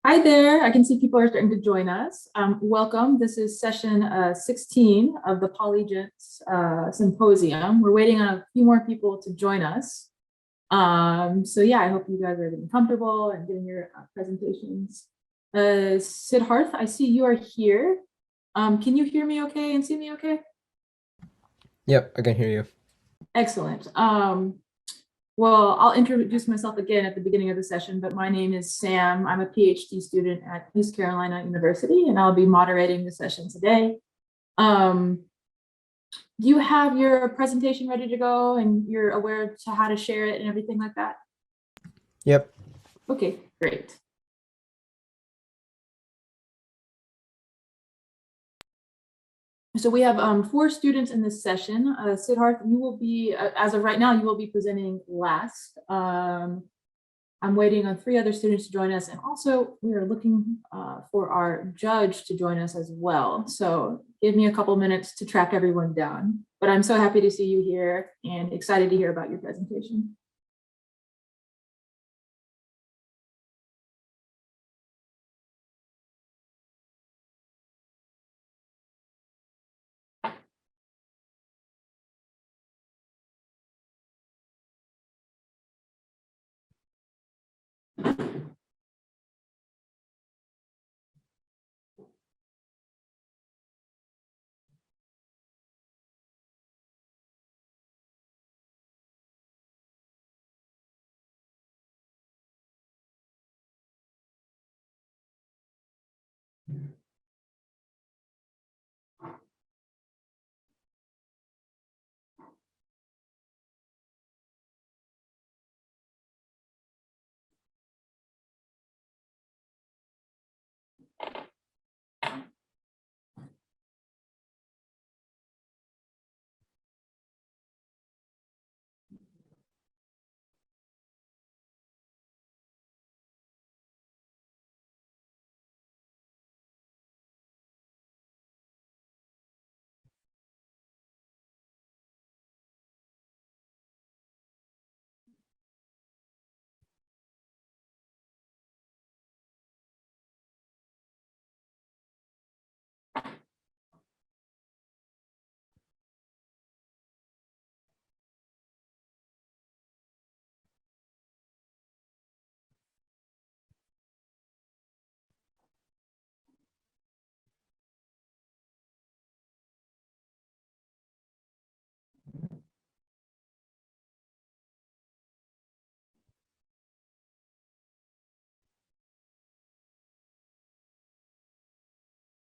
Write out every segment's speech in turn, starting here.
Hi there. I can see people are starting to join us. Welcome. This is session 16 of the Polygents Symposium. We're waiting on a few more people to join us. So yeah, I hope you guys are getting comfortable and doing your presentations. Siddharth, I see you are here. Can you hear me okay and see me okay? Yep, I can hear you. Excellent. Well, I'll introduce myself again at the beginning of the session, but my name is Sam. I'm a PhD student at East Carolina University, and I'll be moderating the session today. Do you have your presentation ready to go and you're aware to how to share it and everything like that? Yep. Okay, great. So we have 4 students in this session. Siddharth, you will be, as of right now, you will be presenting last. I'm waiting on 3 other students to join us, and also we are looking for our judge to join us as well. So give me a couple minutes to track everyone down, but I'm so happy to see you here and excited to hear about your presentation.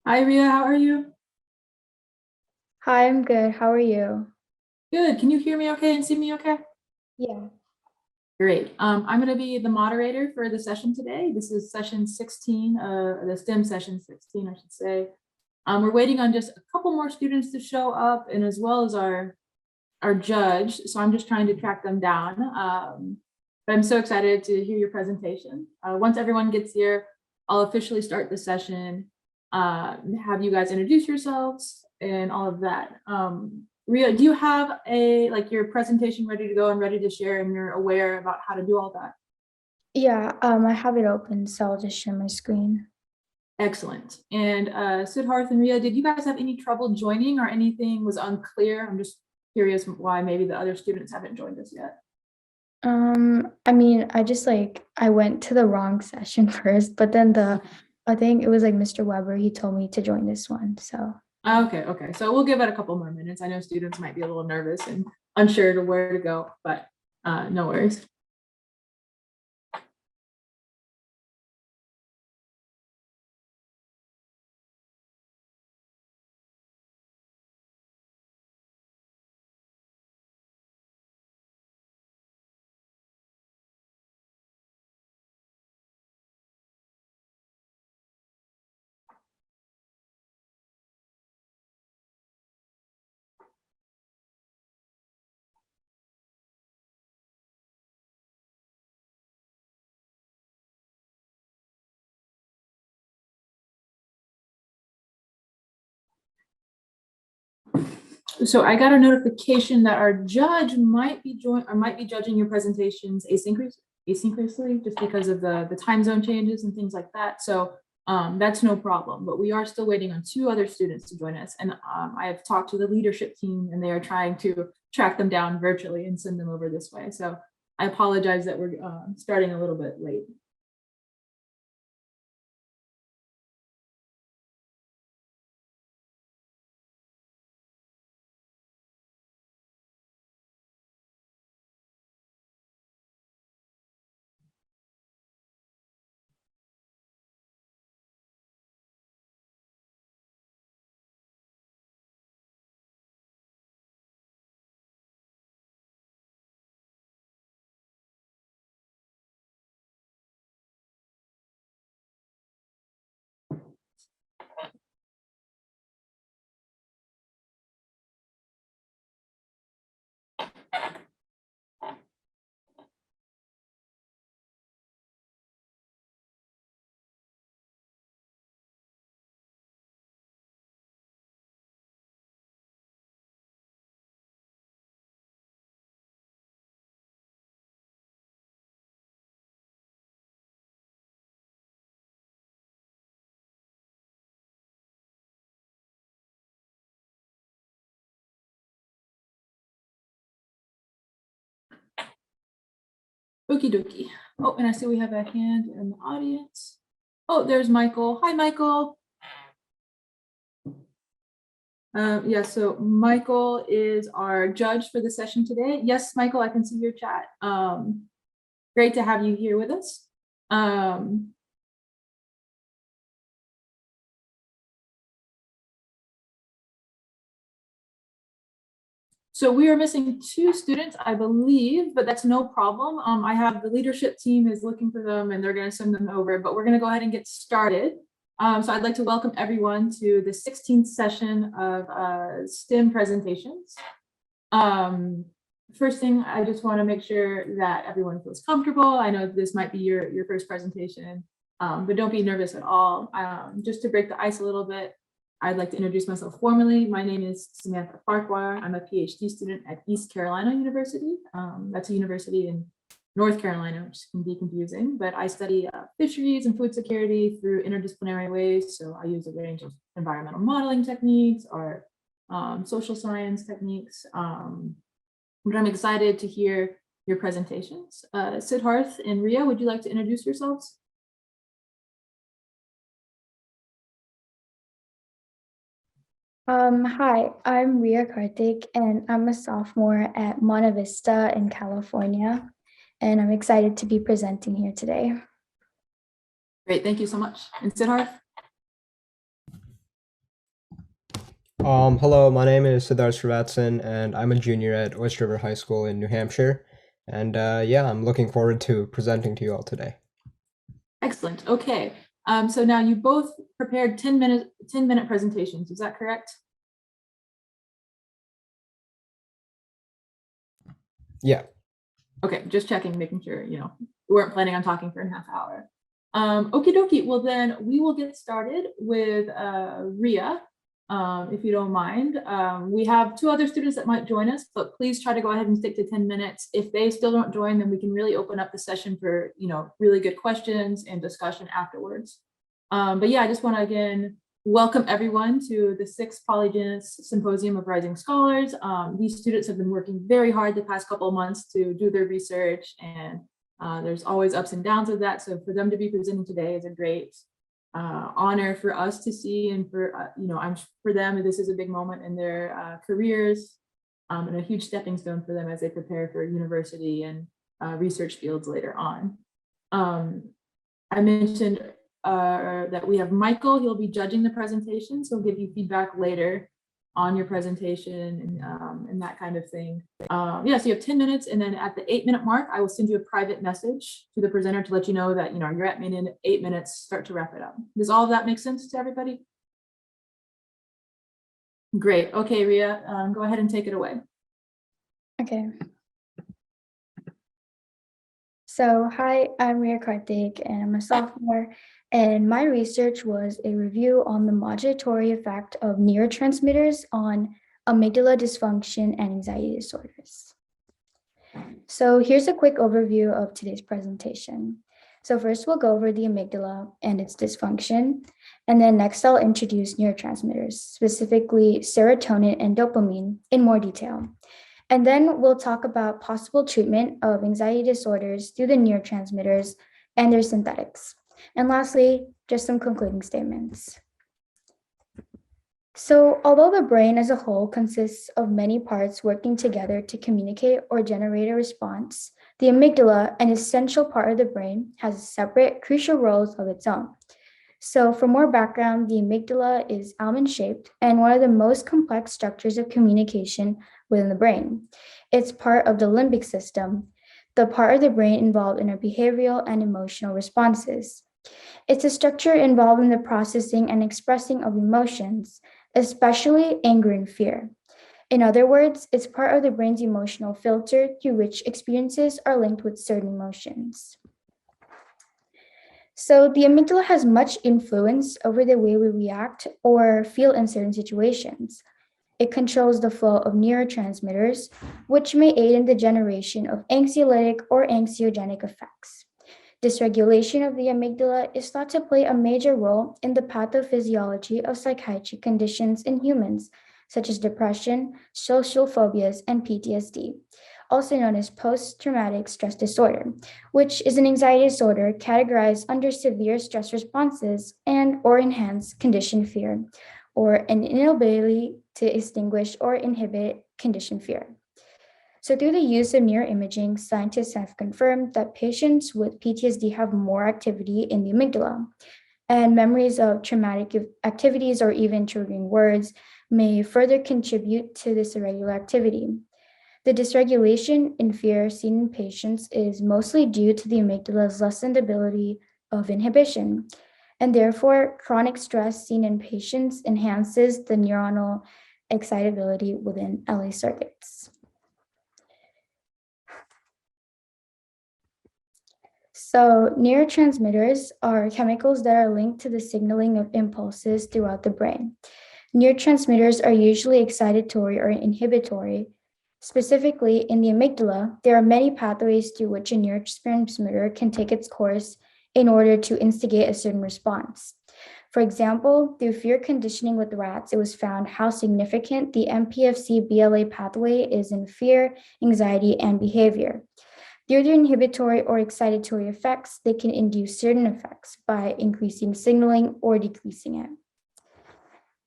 Hi, Rhea, how are you? Hi, I'm good. How are you? Good. Can you hear me okay and see me okay? Yeah. Great. I'm going to be the moderator for the session today. This is session 16, the STEM session 16, I should say. We're waiting on just a couple more students to show up, and as well as our judge. So I'm just trying to track them down. But I'm so excited to hear your presentation. Once everyone gets here, I'll officially start the session, have you guys introduce yourselves and all of that. Rhea, do you have your presentation ready to go and ready to share, and you're aware about how to do all that? Yeah, I have it open, so I'll just share my screen. Excellent. And Siddharth and Rhea, did you guys have any trouble joining or anything was unclear? I'm just curious why maybe the other students haven't joined us yet. I mean, I went to the wrong session first, but then I think it was like Mr. Weber, he told me to join this one, so. Okay. So we'll give it a couple more minutes. I know students might be a little nervous and unsure to where to go, but no worries. So I got a notification that our judge might be judging your presentations asynchronously just because of the time zone changes and things like that. So that's no problem, but we are still waiting on 2 other students to join us. And I have talked to the leadership team and they are trying to track them down virtually and send them over this way. So I apologize that we're starting a little bit late. Okie dokie. Oh, and I see we have a hand in the audience. Oh, there's Michael. Hi, Michael. Yeah, so Michael is our judge for the session today. Yes, Michael, I can see your chat. Great to have you here with us. So we are missing 2 students, I believe, but that's no problem. I have the leadership team is looking for them and they're going to send them over, but we're going to go ahead and get started. So I'd like to welcome everyone to the 16th session of STEM presentations. First thing, I just want to make sure that everyone feels comfortable. I know this might be your first presentation, but don't be nervous at all. Just to break the ice a little bit, I'd like to introduce myself formally. My name is Samantha Farquhar. I'm a PhD student at East Carolina University. That's a university in North Carolina, which can be confusing, but I study fisheries and food security through interdisciplinary ways. So I use a range of environmental modeling techniques or social science techniques. But I'm excited to hear your presentations. Siddharth and Rhea, would you like to introduce yourselves? Hi, I'm Rhea Karthik, and I'm a sophomore at Monte Vista in California, and I'm excited to be presenting here today. Great, thank you so much. And Siddharth? Hello, my name is Siddharth Srivatsan, and I'm a junior at Oyster River High School in New Hampshire. And yeah, I'm looking forward to presenting to you all today. Excellent. Okay. So now you both prepared 10-minute presentations. Is that correct? Yeah. Okay, just checking, making sure, we weren't planning on talking for a half hour. Okie dokie. Well, then we will get started with Rhea, if you don't mind. We have 2 other students that might join us, but please try to go ahead and stick to 10 minutes. If they still don't join, then we can really open up the session for, really good questions and discussion afterwards. But yeah, I just want to again welcome everyone to the 6th Polygenous Symposium of Rising Scholars. These students have been working very hard the past couple of months to do their research, and there's always ups and downs of that. So for them to be presenting today is a great honor for us to see, and for for them, this is a big moment in their careers, and a huge stepping stone for them as they prepare for university and research fields later on. I mentioned that we have Michael. He'll be judging the presentation, so he'll give you feedback later on your presentation and that kind of thing. Yeah, so you have 10 minutes, and then at the 8-minute mark, I will send you a private message to the presenter to let you know that you're at 8 minutes, start to wrap it up. Does all of that make sense to everybody? Great. Okay, Rhea, go ahead and take it away. Okay. So hi, I'm Rhea Karthik, and I'm a sophomore, and my research was a review on the modulatory effect of neurotransmitters on amygdala dysfunction and anxiety disorders. So here's a quick overview of today's presentation. So first we'll go over the amygdala and its dysfunction. And then next I'll introduce neurotransmitters, specifically serotonin and dopamine in more detail. And then we'll talk about possible treatment of anxiety disorders through the neurotransmitters and their synthetics. And lastly, just some concluding statements. So, although the brain as a whole consists of many parts working together to communicate or generate a response, the amygdala, an essential part of the brain, has separate, crucial roles of its own. So, for more background, the amygdala is almond-shaped and one of the most complex structures of communication within the brain. It's part of the limbic system, the part of the brain involved in our behavioral and emotional responses. It's a structure involved in the processing and expressing of emotions, especially anger and fear. In other words, it's part of the brain's emotional filter through which experiences are linked with certain emotions. So the amygdala has much influence over the way we react or feel in certain situations. It controls the flow of neurotransmitters, which may aid in the generation of anxiolytic or anxiogenic effects. Dysregulation of the amygdala is thought to play a major role in the pathophysiology of psychiatric conditions in humans, such as depression, social phobias, and PTSD, also known as post-traumatic stress disorder, which is an anxiety disorder categorized under severe stress responses and or enhanced conditioned fear, or an inability to extinguish or inhibit conditioned fear. So through the use of neuroimaging, scientists have confirmed that patients with PTSD have more activity in the amygdala, and memories of traumatic activities or even triggering words may further contribute to this irregular activity. The dysregulation in fear seen in patients is mostly due to the amygdala's lessened ability of inhibition, and therefore chronic stress seen in patients enhances the neuronal excitability within LA circuits. So neurotransmitters are chemicals that are linked to the signaling of impulses throughout the brain. Neurotransmitters are usually excitatory or inhibitory. Specifically, in the amygdala, there are many pathways through which a neurotransmitter can take its course in order to instigate a certain response. For example, through fear conditioning with rats, it was found how significant the MPFC-BLA pathway is in fear, anxiety, and behavior. Through their inhibitory or excitatory effects, they can induce certain effects by increasing signaling or decreasing it.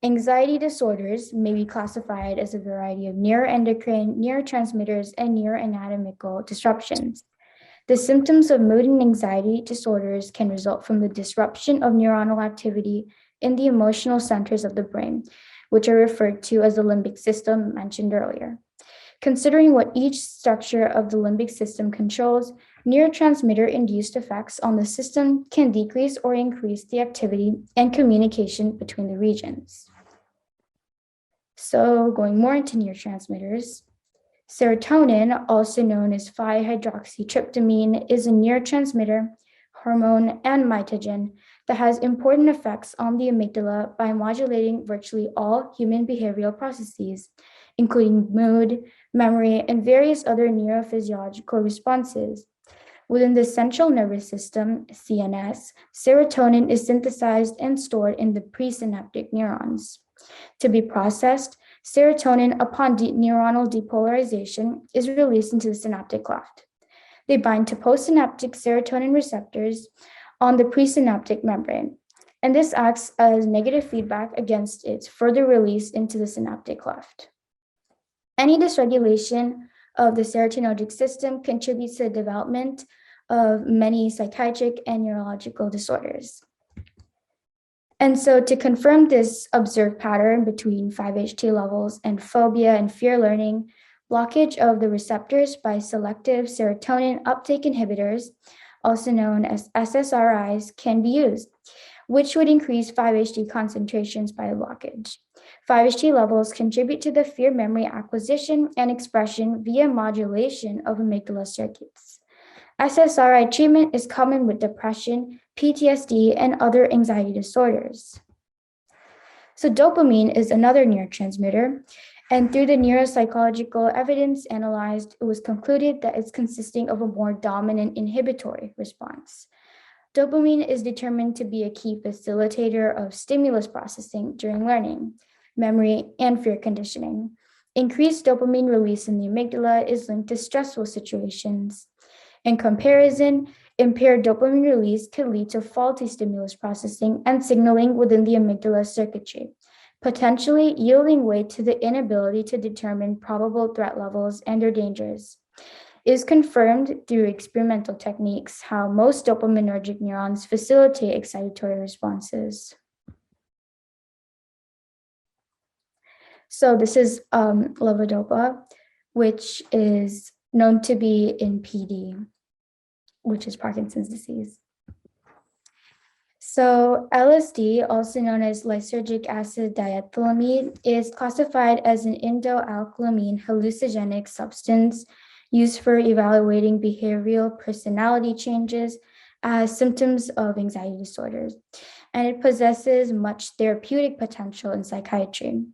Anxiety disorders may be classified as a variety of neuroendocrine, neurotransmitters, and neuroanatomical disruptions. The symptoms of mood and anxiety disorders can result from the disruption of neuronal activity in the emotional centers of the brain, which are referred to as the limbic system mentioned earlier. Considering what each structure of the limbic system controls, neurotransmitter-induced effects on the system can decrease or increase the activity and communication between the regions. So going more into neurotransmitters, serotonin, also known as 5-hydroxytryptamine, is a neurotransmitter, hormone, and mitogen that has important effects on the amygdala by modulating virtually all human behavioral processes, including mood, memory, and various other neurophysiological responses. Within the central nervous system, CNS, serotonin is synthesized and stored in the presynaptic neurons. To be processed, serotonin, upon neuronal depolarization, is released into the synaptic cleft. They bind to postsynaptic serotonin receptors on the presynaptic membrane, and this acts as negative feedback against its further release into the synaptic cleft. Any dysregulation of the serotonergic system contributes to the development of many psychiatric and neurological disorders. And so to confirm this observed pattern between 5-HT levels and phobia and fear learning, blockage of the receptors by selective serotonin uptake inhibitors, also known as SSRIs, can be used, which would increase 5-HT concentrations by a blockage. 5-HT levels contribute to the fear memory acquisition and expression via modulation of amygdala circuits. SSRI treatment is common with depression, PTSD, and other anxiety disorders. So dopamine is another neurotransmitter, And through the neuropsychological evidence analyzed, it was concluded that it's consisting of a more dominant inhibitory response. Dopamine is determined to be a key facilitator of stimulus processing during learning, memory, and fear conditioning. Increased dopamine release in the amygdala is linked to stressful situations. In comparison, impaired dopamine release could lead to faulty stimulus processing and signaling within the amygdala circuitry, potentially yielding way to the inability to determine probable threat levels and or dangers. It is confirmed through experimental techniques how most dopaminergic neurons facilitate excitatory responses. So this is levodopa, which is known to be in PD, which is Parkinson's disease. So LSD, also known as lysergic acid diethylamide, is classified as an indoalkylamine hallucinogenic substance used for evaluating behavioral personality changes as symptoms of anxiety disorders, and it possesses much therapeutic potential in psychiatry.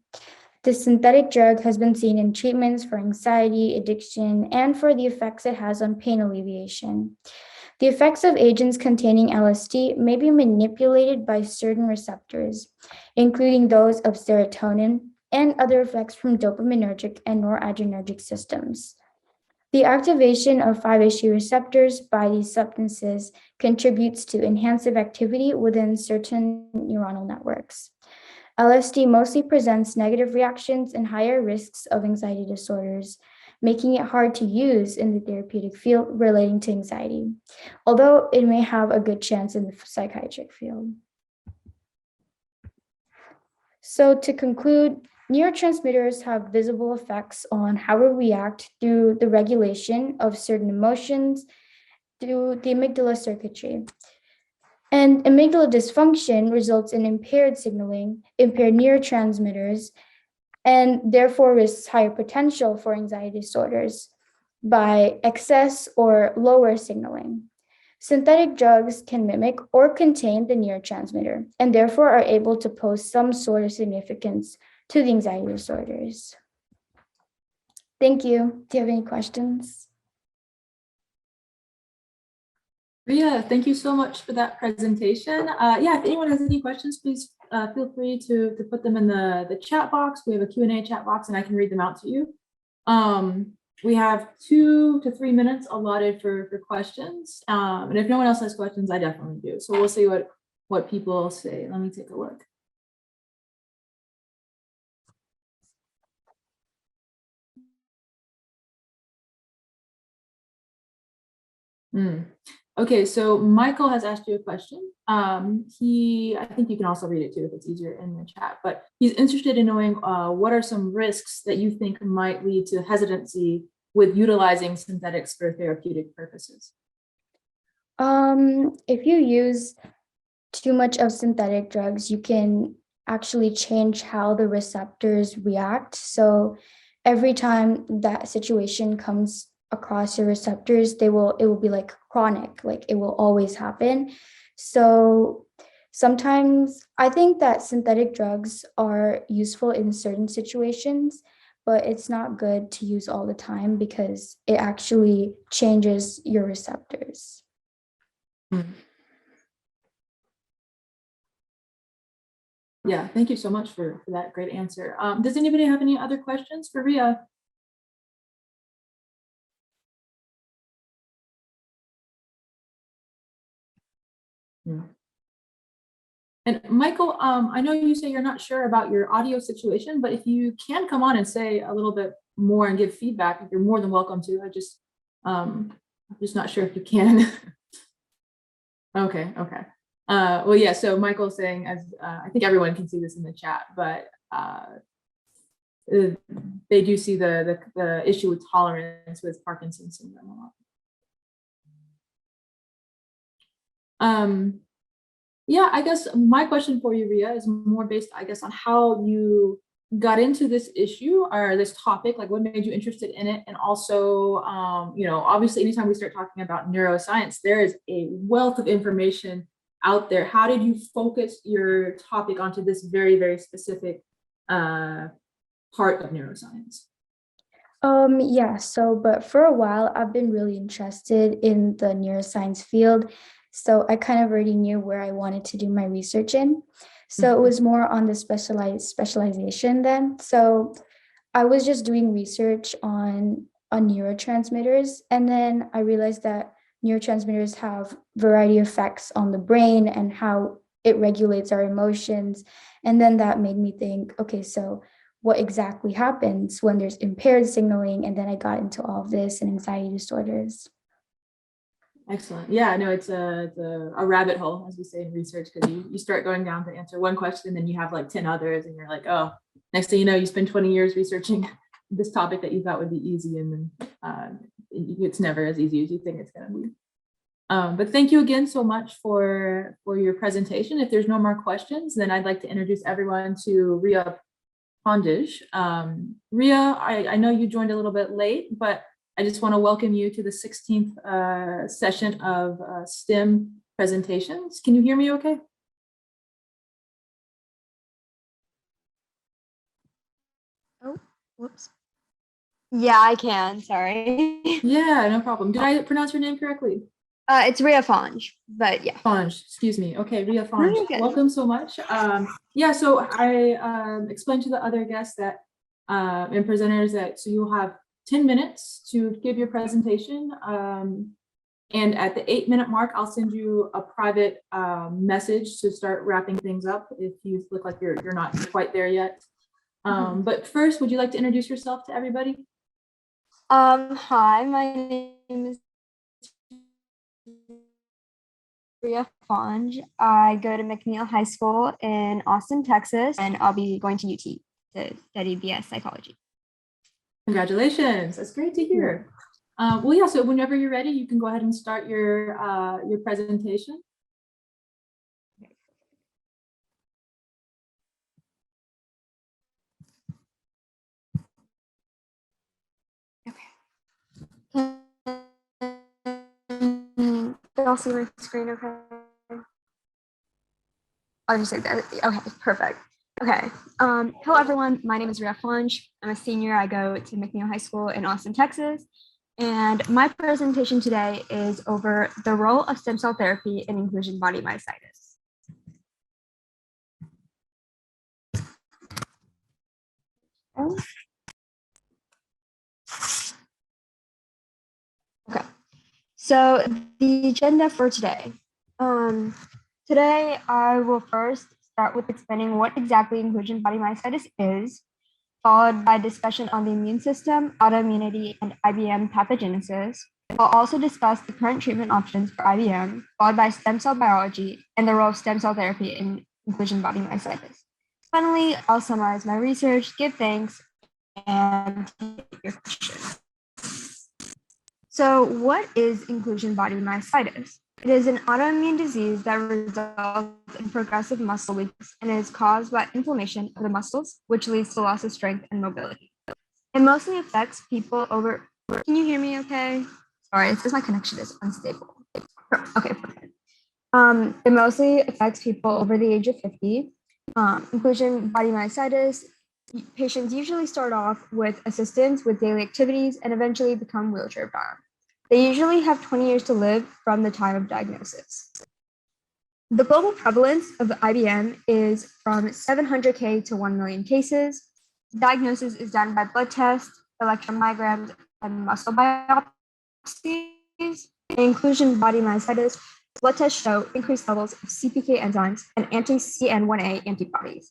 This synthetic drug has been seen in treatments for anxiety, addiction, and for the effects it has on pain alleviation. The effects of agents containing LSD may be manipulated by certain receptors, including those of serotonin and other effects from dopaminergic and noradrenergic systems. The activation of 5-HT receptors by these substances contributes to enhancive activity within certain neuronal networks. LSD mostly presents negative reactions and higher risks of anxiety disorders, making it hard to use in the therapeutic field relating to anxiety, although it may have a good chance in the psychiatric field. So to conclude, neurotransmitters have visible effects on how we react through the regulation of certain emotions through the amygdala circuitry. And amygdala dysfunction results in impaired signaling, impaired neurotransmitters, and therefore risks higher potential for anxiety disorders by excess or lower signaling. Synthetic drugs can mimic or contain the neurotransmitter and therefore are able to pose some sort of significance to the anxiety disorders. Thank you. Do you have any questions? Rhea, thank you so much for that presentation. Yeah, if anyone has any questions, please feel free to put them in the chat box. We have a Q&A chat box and I can read them out to you. We have 2 to 3 minutes allotted for questions. And if no one else has questions, I definitely do. So we'll see what people say. Let me take a look. Okay, so Michael has asked you a question. I think you can also read it too if it's easier in the chat, but he's interested in knowing what are some risks that you think might lead to hesitancy with utilizing synthetics for therapeutic purposes? If you use too much of synthetic drugs, you can actually change how the receptors react. So every time that situation comes across your receptors, it will be like chronic, like it will always happen. So sometimes I think that synthetic drugs are useful in certain situations, but it's not good to use all the time because it actually changes your receptors. Yeah, thank you so much for that great answer. Does anybody have any other questions for Rhea? And Michael, I know you say you're not sure about your audio situation, but if you can come on and say a little bit more and give feedback, you're more than welcome to. I'm just not sure if you can. Okay. Well, yeah, so Michael's saying, as I think everyone can see this in the chat, but they do see the issue with tolerance with Parkinson's syndrome a lot. Yeah, I guess my question for you, Rhea, is more based, I guess, on how you got into this issue or this topic, like what made you interested in it? And also, obviously, anytime we start talking about neuroscience, there is a wealth of information out there. How did you focus your topic onto this very, very specific part of neuroscience? Yeah, but for a while, I've been really interested in the neuroscience field. So I kind of already knew where I wanted to do my research in. So it was more on the specialization then. So I was just doing research on neurotransmitters, and then I realized that neurotransmitters have variety of effects on the brain and how it regulates our emotions. And then that made me think, okay, so what exactly happens when there's impaired signaling? And then I got into all of this and anxiety disorders. Excellent. Yeah, no, it's a rabbit hole, as we say in research, because you start going down to answer one question, then you have like 10 others, and you're like, oh, next thing you know, you spend 20 years researching this topic that you thought would be easy, and then it's never as easy as you think it's going to be. But thank you again so much for your presentation. If there's no more questions, then I'd like to introduce everyone to Rhea Phondge. Rhea, I know you joined a little bit late, but I just want to welcome you to the 16th session of STEM presentations. Can you hear me okay? Oh, whoops. Yeah, I can, sorry. Yeah, no problem. Did I pronounce your name correctly? It's Rhea Phondge, but yeah. Phondge, excuse me. Okay, Rhea No, Phondge, you're good. welcome so much. Yeah, so I explained to the other guests that and presenters that so you'll have 10 minutes to give your presentation. And at the 8-minute mark, I'll send you a private message to start wrapping things up if you look like you're not quite there yet. But first, would you like to introduce yourself to everybody? Hi, my name is Rhea Phondge. I go to McNeil High School in Austin, Texas, and I'll be going to UT to study BS psychology. Congratulations, that's great to hear. Well, yeah, so whenever you're ready, you can go ahead and start your presentation. Can y'all see my screen okay? I'll just say that. Okay, perfect. Okay. Hello, everyone. My name is Rhea Phondge. I'm a senior. I go to McNeil High School in Austin, Texas. And my presentation today is over the role of stem cell therapy in inclusion body myositis. Okay. So the agenda for today. Today, I will first start with explaining what exactly inclusion body myositis is, followed by discussion on the immune system, autoimmunity, and IBM pathogenesis. I'll also discuss the current treatment options for IBM, followed by stem cell biology and the role of stem cell therapy in inclusion body myositis. Finally, I'll summarize my research, give thanks, and take your questions. So what is inclusion body myositis? It is an autoimmune disease that results in progressive muscle weakness and is caused by inflammation of the muscles, which leads to loss of strength and mobility. It mostly affects people over, can you hear me okay? Sorry, it's just my connection is unstable. Okay, perfect. It mostly affects people over the age of 50. Inclusion body myositis, patients usually start off with assistance with daily activities and eventually become wheelchair bound. They usually have 20 years to live from the time of diagnosis. The global prevalence of IBM is from 700K to 1 million cases. Diagnosis is done by blood tests, electromyograms, and muscle biopsies. In inclusion body myositis, blood tests show increased levels of CPK enzymes and anti-CN1A antibodies.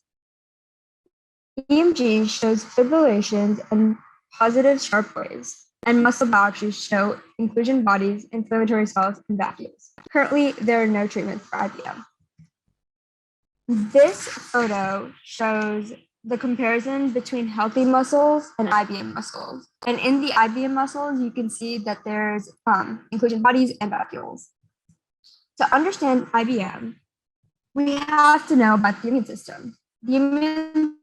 EMG shows fibrillations and positive sharp waves, and muscle biopsies show inclusion bodies, inflammatory cells, and vacuoles. Currently, there are no treatments for IBM. This photo shows the comparison between healthy muscles and IBM muscles. And in the IBM muscles, you can see that there's inclusion bodies and vacuoles. To understand IBM, we have to know about the immune system. The immune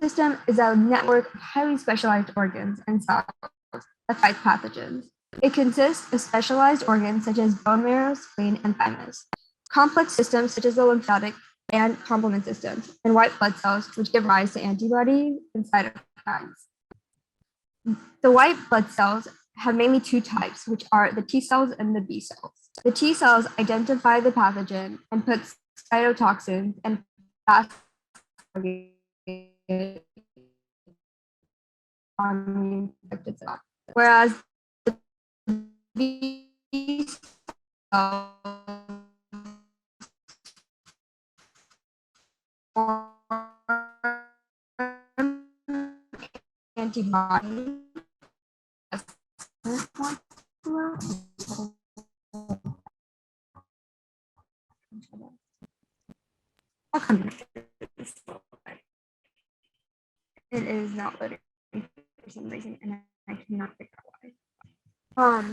system is a network of highly specialized organs and cells that fight pathogens. It consists of specialized organs such as bone marrow, spleen, and thymus, complex systems such as the lymphatic and complement systems, and white blood cells, which give rise to antibodies and cytokines. The white blood cells have mainly two types, which are the T cells and the B cells. The T cells identify the pathogen and put cytotoxins and fast on the infected cell, whereas the B cells antibody. It is not loading for some reason, and I cannot figure out why.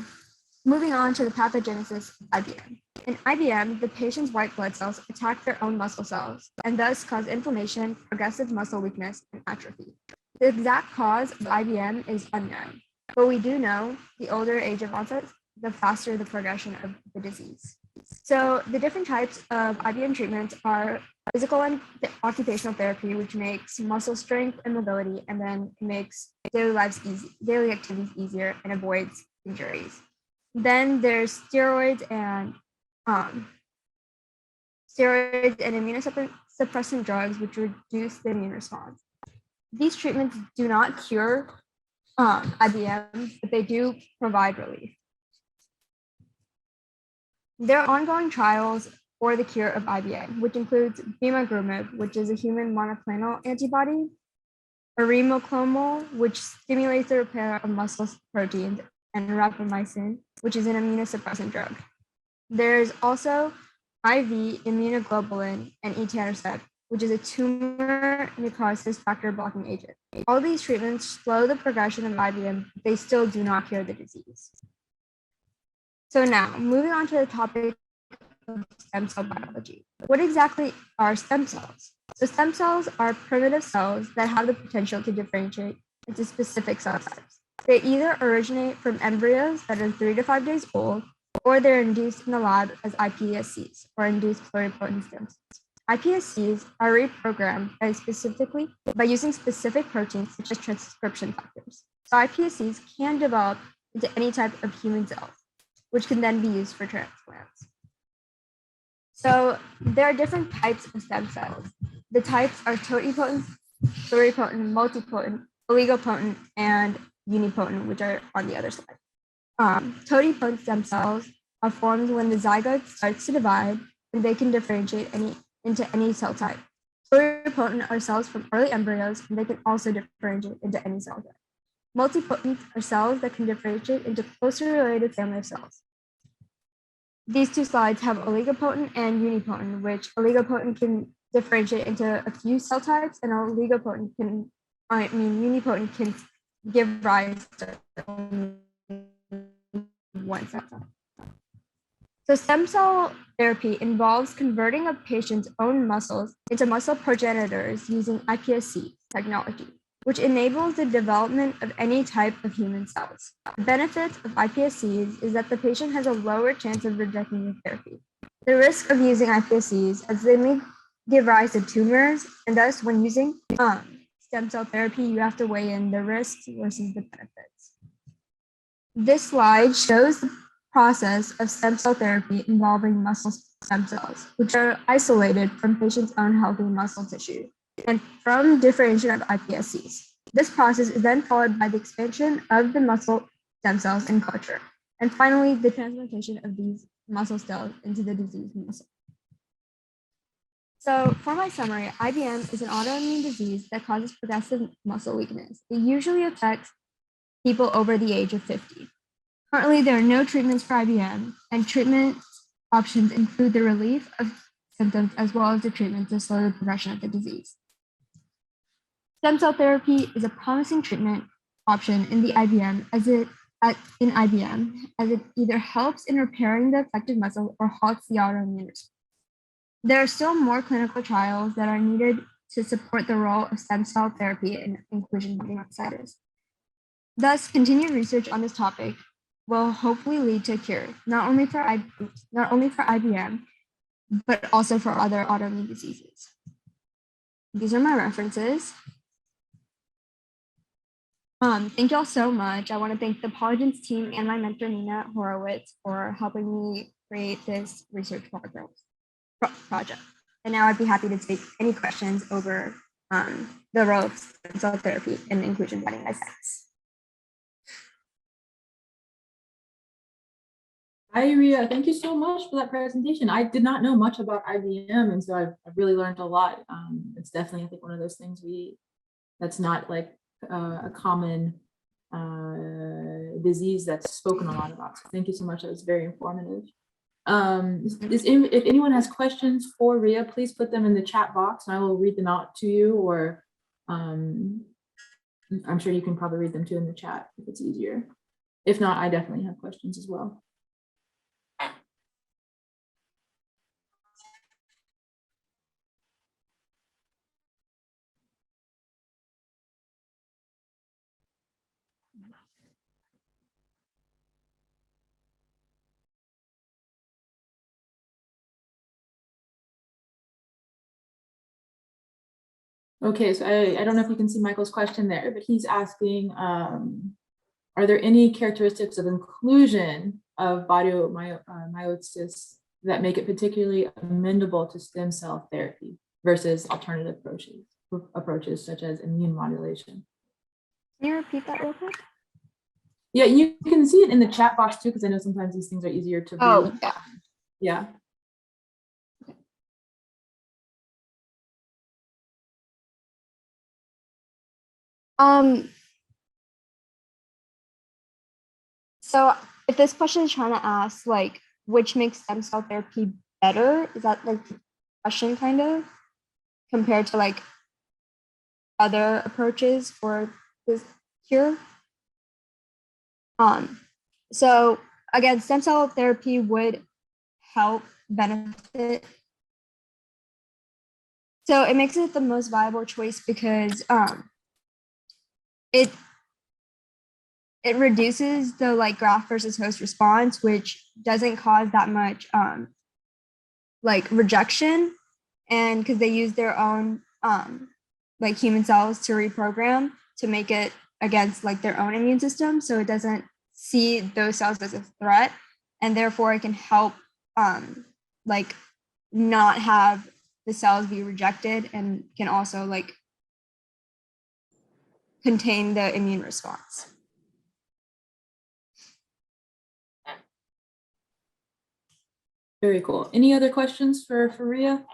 Moving on to the pathogenesis of IBM. In IBM, the patient's white blood cells attack their own muscle cells and thus cause inflammation, progressive muscle weakness, and atrophy. The exact cause of IBM is unknown, but we do know the older age of onset, the faster the progression of the disease. So the different types of IBM treatments are physical and occupational therapy, which makes muscle strength and mobility, and then makes daily activities easier and avoids injuries. Then there's steroids and immunosuppressant drugs, which reduce the immune response. These treatments do not cure IBM, but they do provide relief. There are ongoing trials for the cure of IBM, which includes bimagrumab, which is a human monoclonal antibody, arimoclomol, which stimulates the repair of muscle proteins, and rapamycin, which is an immunosuppressant drug. There's also IV immunoglobulin and etanercept, which is a tumor necrosis factor blocking agent. All these treatments slow the progression of IBM, but they still do not cure the disease. So now, moving on to the topic of stem cell biology. What exactly are stem cells? So stem cells are primitive cells that have the potential to differentiate into specific cell types. They either originate from embryos that are 3 to 5 days old, or they're induced in the lab as iPSCs, or induced pluripotent stem cells. iPSCs are reprogrammed by using specific proteins such as transcription factors. So iPSCs can develop into any type of human cell, which can then be used for transplants. So there are different types of stem cells. The types are totipotent, pluripotent, multipotent, oligopotent, and unipotent, which are on the other side. Totipotent stem cells are formed when the zygote starts to divide, and they can differentiate into any cell type. Pluripotent are cells from early embryos, and they can also differentiate into any cell type. Multipotent are cells that can differentiate into closely related family of cells. These two slides have oligopotent and unipotent, which oligopotent can differentiate into a few cell types, and unipotent can give rise to one cell type. So stem cell therapy involves converting a patient's own muscles into muscle progenitors using iPSC technology, which enables the development of any type of human cells. The benefit of iPSCs is that the patient has a lower chance of rejecting the therapy. The risk of using iPSCs is they may give rise to tumors, and thus when using stem cell therapy, you have to weigh in the risks versus the benefits. This slide shows the process of stem cell therapy involving muscle stem cells, which are isolated from patients' own healthy muscle tissue and from differentiation of iPSCs. This process is then followed by the expansion of the muscle stem cells in culture, and finally the transplantation of these muscle cells into the diseased muscle. So for my summary, IBM is an autoimmune disease that causes progressive muscle weakness. It usually affects people over the age of 50. Currently, there are no treatments for IBM, and treatment options include the relief of symptoms as well as the treatment to slow the progression of the disease. Stem cell therapy is a promising treatment option in IBM as it either helps in repairing the affected muscle or halts the autoimmune response. There are still more clinical trials that are needed to support the role of stem cell therapy in inclusion-bonding myositis. Thus, continued research on this topic will hopefully lead to a cure, not only for IBM, but also for other autoimmune diseases. These are my references. Thank you all so much. I want to thank the Polygons team and my mentor, Nina Horowitz, for helping me create this research project. And now I'd be happy to take any questions over the role of stem cell therapy in inclusion body science. Hi, Rhea. Thank you so much for that presentation. I did not know much about IBM, and so I've really learned a lot. It's definitely, I think, one of those things that's not like a common disease that's spoken a lot about. So thank you so much. That was very informative. If anyone has questions for Rhea, please put them in the chat box and I will read them out to you, or I'm sure you can probably read them too in the chat if it's easier. If not, I definitely have questions as well. Okay, so I don't know if you can see Michael's question there, but he's asking, are there any characteristics of inclusion of myositis that make it particularly amenable to stem cell therapy versus alternative approaches such as immune modulation? Can you repeat that real quick? Yeah, you can see it in the chat box too, because I know sometimes these things are easier to read. Oh, yeah. Yeah. So if this question is trying to ask like which makes stem cell therapy better, is that like the question kind of compared to like other approaches for this cure? So again, stem cell therapy would help benefit. So it makes it the most viable choice because it reduces the like graft versus host response, which doesn't cause that much like rejection, and because they use their own like human cells to reprogram to make it against like their own immune system, so it doesn't see those cells as a threat, and therefore it can help like not have the cells be rejected, and can also like contain the immune response. Very cool. Any other questions for Rhea?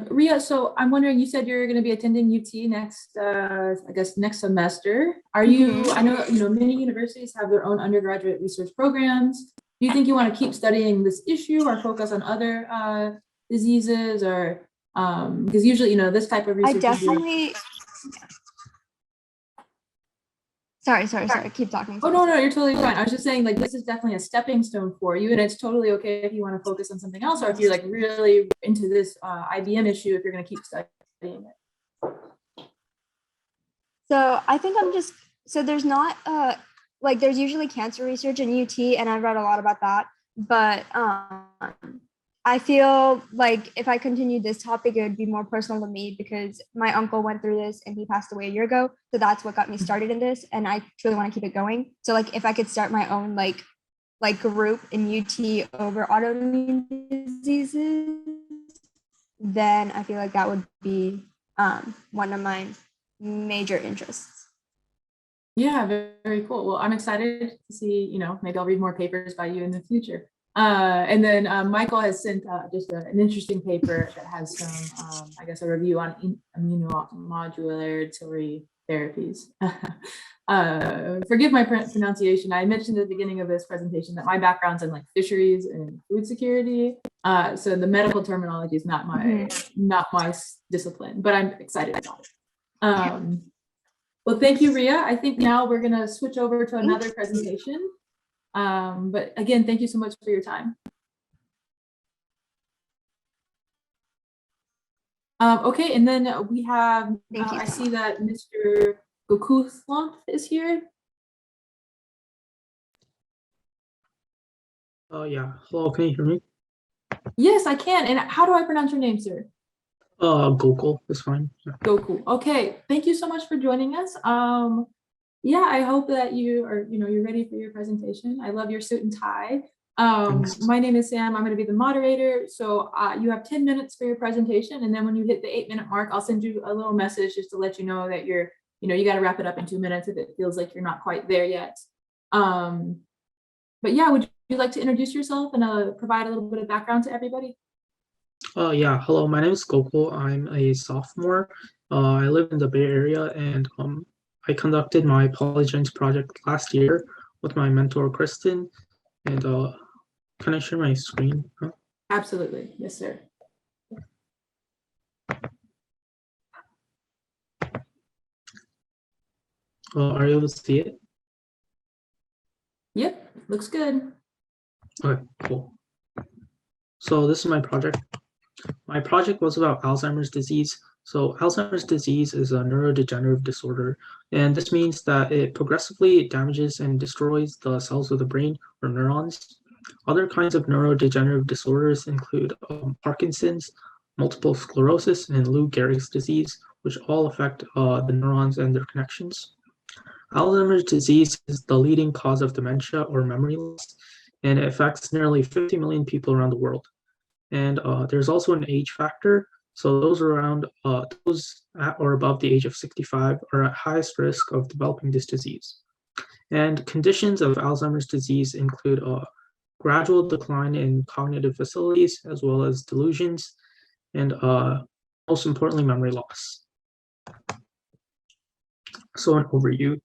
Rhea, so I'm wondering, you said you're going to be attending UT next, I guess next semester. Are you, I know, many universities have their own undergraduate research programs. Do you think you want to keep studying this issue or focus on other diseases, or because usually, this type of research. I definitely. Sorry, keep talking. Oh, no, you're totally fine. I was just saying, like, this is definitely a stepping stone for you, and it's totally okay if you want to focus on something else, or if you're like really into this IBM issue, if you're going to keep studying it. So I think so there's not like there's usually cancer research in UT, and I've read a lot about that, but I feel like if I continued this topic, it would be more personal to me because my uncle went through this and he passed away a year ago. So that's what got me started in this. And I truly want to keep it going. So like if I could start my own like group in UT over autoimmune diseases, then I feel like that would be one of my major interests. Yeah, very, very cool. Well, I'm excited to see, maybe I'll read more papers by you in the future. And then Michael has sent just an interesting paper that has some, I guess, a review on immunomodulatory therapies. Forgive my pronunciation. I mentioned at the beginning of this presentation that my background's in like fisheries and food security. So the medical terminology is not my discipline, but I'm excited about it. Well, thank you, Rhea. I think now we're going to switch over to another presentation. But again, thank you so much for your time. Okay, and then we have, I see that Mr. Gokulanath is here. Yeah. Hello, can you hear me? Yes, I can. And how do I pronounce your name, sir? Gokul is fine. Yeah. Goku. Okay, thank you so much for joining us. Yeah, I hope that you are, you're ready for your presentation. I love your suit and tie. Thanks. My name is Sam. I'm going to be the moderator. So you have 10 minutes for your presentation. And then when you hit the 8-minute mark, I'll send you a little message just to let you know that you got to wrap it up in 2 minutes if it feels like you're not quite there yet. But yeah, would you like to introduce yourself and provide a little bit of background to everybody? Yeah. Hello, my name is Gokul. I'm a sophomore. I live in the Bay Area, and I conducted my polygens project last year with my mentor Kristen. And can I share my screen? Huh? Absolutely. Yes, sir. Are you able to see it? Yep, looks good. Okay, cool. So this is my project. My project was about Alzheimer's disease. So Alzheimer's disease is a neurodegenerative disorder, and this means that it progressively damages and destroys the cells of the brain or neurons. Other kinds of neurodegenerative disorders include Parkinson's, multiple sclerosis, and Lou Gehrig's disease, which all affect the neurons and their connections. Alzheimer's disease is the leading cause of dementia or memory loss, and it affects nearly 50 million people around the world. And there's also an age factor. So those at or above the age of 65 are at highest risk of developing this disease. And conditions of Alzheimer's disease include a gradual decline in cognitive facilities, as well as delusions, and most importantly, memory loss. So an overview.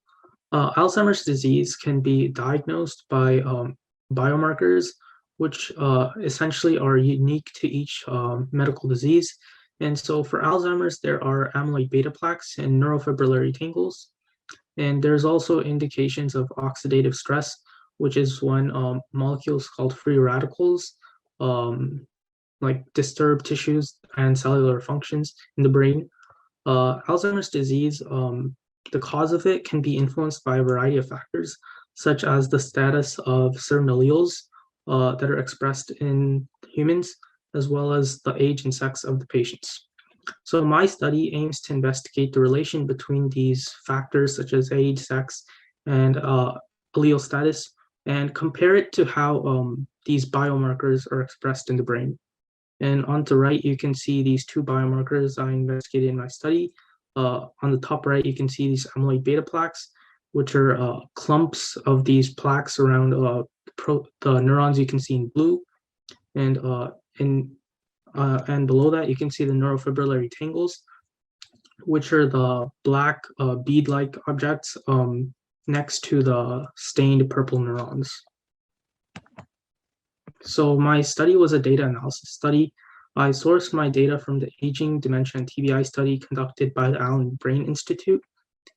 Alzheimer's disease can be diagnosed by biomarkers, which essentially are unique to each medical disease. And so for Alzheimer's, there are amyloid beta plaques and neurofibrillary tangles. And there's also indications of oxidative stress, which is when molecules called free radicals like disturb tissues and cellular functions in the brain. Alzheimer's disease, the cause of it can be influenced by a variety of factors, such as the status of certain alleles that are expressed in humans, as well as the age and sex of the patients. So my study aims to investigate the relation between these factors, such as age, sex, and allele status, and compare it to how these biomarkers are expressed in the brain. And on the right, you can see these two biomarkers I investigated in my study. On the top right, you can see these amyloid beta plaques, which are clumps of these plaques around the neurons you can see in blue. And and below that, you can see the neurofibrillary tangles, which are the black bead-like objects next to the stained purple neurons. So my study was a data analysis study. I sourced my data from the Aging, Dementia, and TBI study conducted by the Allen Brain Institute.